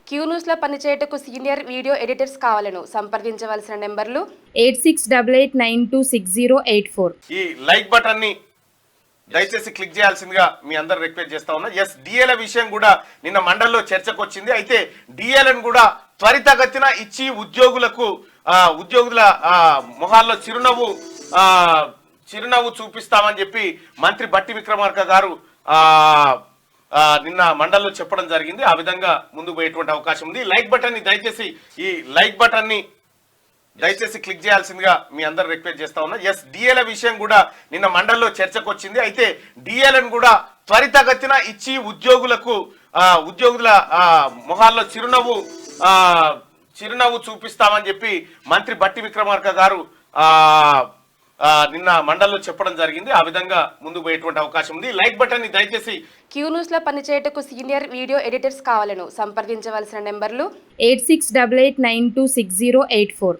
Queue న్యూస్లో పనిచేయటకు senior video editors కావాలను సంప్రదించవలసిన నెంబర్లు 8688926084. ఈ లైక్ బటన్ ని దయచేసి క్లిక్ చేయాల్సిందిగా మీ అందరు రిక్వెస్ట్ చేస్తా ఉన్నా. ఎస్, డిఏల విషయం కూడా నిన్న మండలిలో చర్చకు వచ్చింది. అయితే డిఏలను కూడా త్వరితగతిన ఇచ్చి ఉద్యోగుల మొహాల్లో చిరునవ్వు చూపిస్తామని చెప్పి మంత్రి బట్టి విక్రమార్క గారు నిన్న మండలిలో చెప్పడం జరిగింది. ఆ విధంగా ముందుకు పోయేటువంటి అవకాశం ఉంది. లైక్ బటన్ ని దయచేసి క్లిక్ చేయాల్సిందిగా మీ అందరు రిక్వెస్ట్ చేస్తా ఉన్నా. ఎస్, డిఏల విషయం కూడా నిన్న మండలిలో చర్చకు వచ్చింది. అయితే డిఏలను కూడా త్వరితగతిన ఇచ్చి ఉద్యోగుల మొహాల్లో చిరునవ్వు చూపిస్తామని చెప్పి మంత్రి బట్టి విక్రమార్క గారు నిన్న మండలిలో చెప్పడం జరిగింది. ఆ విధంగా ముందుకు పోయేటువంటి అవకాశం ఉంది. లైక్ బటన్ ని దయచేసి క్యూ న్యూస్లో పనిచేయటకు సీనియర్ వీడియో ఎడిటర్స్ కావాలను సంప్రదించవలసిన నెంబర్లు 8688926084.